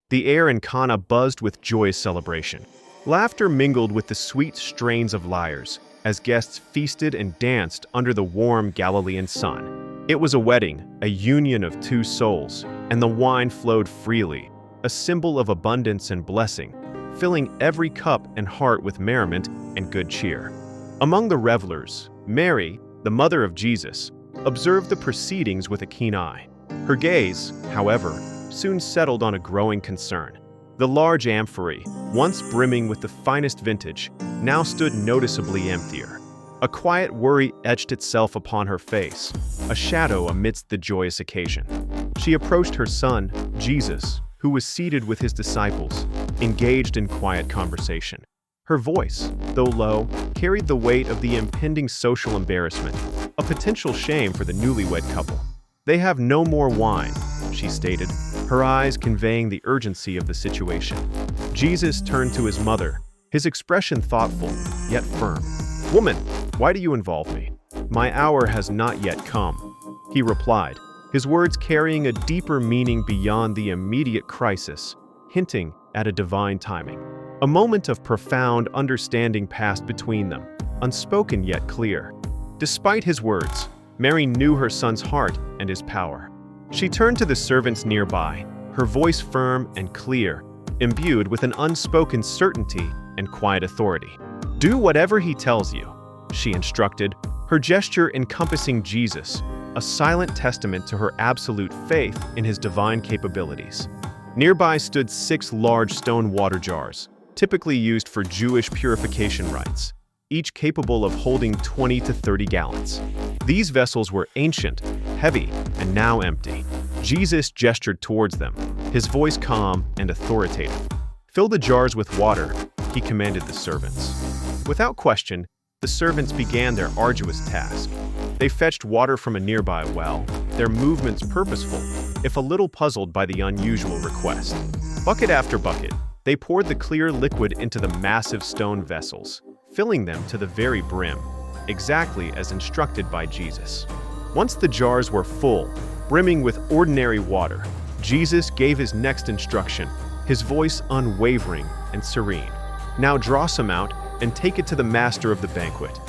The air in Cana buzzed with joyous celebration. Laughter mingled with the sweet strains of lyres as guests feasted and danced under the warm Galilean sun. It was a wedding, a union of two souls, and the wine flowed freely, a symbol of abundance and blessing, filling every cup and heart with merriment and good cheer. Among the revelers, Mary, the mother of Jesus, observed the proceedings with a keen eye. Her gaze, however, soon settled on a growing concern. The large amphory, once brimming with the finest vintage, now stood noticeably emptier. A quiet worry etched itself upon her face, a shadow amidst the joyous occasion. She approached her son, Jesus, who was seated with his disciples, engaged in quiet conversation. Her voice, though low, carried the weight of the impending social embarrassment, a potential shame for the newlywed couple. "They have no more wine," she stated, her eyes conveying the urgency of the situation. Jesus turned to his mother, his expression thoughtful, yet firm. "Woman, why do you involve me? My hour has not yet come," he replied, his words carrying a deeper meaning beyond the immediate crisis, hinting at a divine timing. A moment of profound understanding passed between them, unspoken yet clear. Despite his words, Mary knew her son's heart and his power. She turned to the servants nearby, her voice firm and clear, imbued with an unspoken certainty and quiet authority. "Do whatever he tells you," she instructed, her gesture encompassing Jesus, a silent testament to her absolute faith in his divine capabilities. Nearby stood 6 large stone water jars, typically used for Jewish purification rites, each capable of holding 20 to 30 gallons. These vessels were ancient, heavy, and now empty. Jesus gestured towards them, his voice calm and authoritative. "Fill the jars with water," he commanded the servants. Without question, the servants began their arduous task. They fetched water from a nearby well, their movements purposeful, if a little puzzled by the unusual request. Bucket after bucket, they poured the clear liquid into the massive stone vessels, filling them to the very brim, exactly as instructed by Jesus. Once the jars were full, brimming with ordinary water, Jesus gave his next instruction, his voice unwavering and serene. "Now draw some out and take it to the master of the banquet."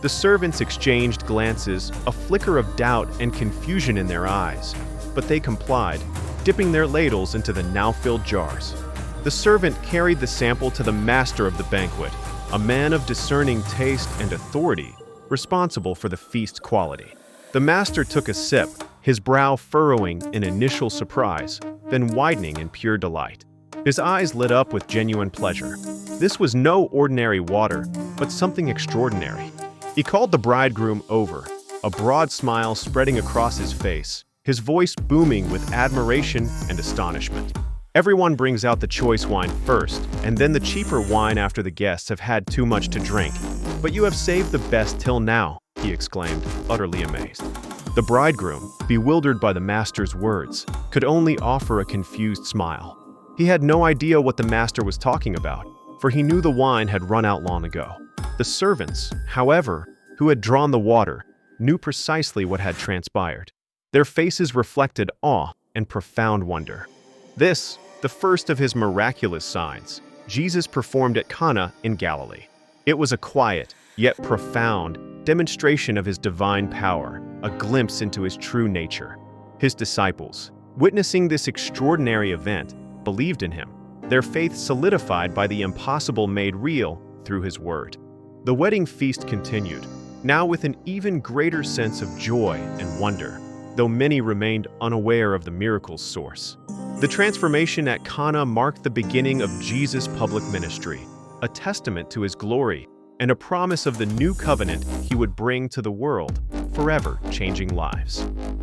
The servants exchanged glances, a flicker of doubt and confusion in their eyes, but they complied, dipping their ladles into the now-filled jars. The servant carried the sample to the master of the banquet, a man of discerning taste and authority, responsible for the feast's quality. The master took a sip, his brow furrowing in initial surprise, then widening in pure delight. His eyes lit up with genuine pleasure. This was no ordinary water, but something extraordinary. He called the bridegroom over, a broad smile spreading across his face, his voice booming with admiration and astonishment. "Everyone brings out the choice wine first, and then the cheaper wine after the guests have had too much to drink. But you have saved the best till now," he exclaimed, utterly amazed. The bridegroom, bewildered by the master's words, could only offer a confused smile. He had no idea what the master was talking about, for he knew the wine had run out long ago. The servants, however, who had drawn the water, knew precisely what had transpired. Their faces reflected awe and profound wonder. This, the first of his miraculous signs, Jesus performed at Cana in Galilee. It was a quiet, yet profound, demonstration of his divine power, a glimpse into his true nature. His disciples, witnessing this extraordinary event, believed in him, their faith solidified by the impossible made real through his word. The wedding feast continued, now with an even greater sense of joy and wonder, though many remained unaware of the miracle's source. The transformation at Cana marked the beginning of Jesus' public ministry, a testament to his glory and a promise of the new covenant he would bring to the world, forever changing lives.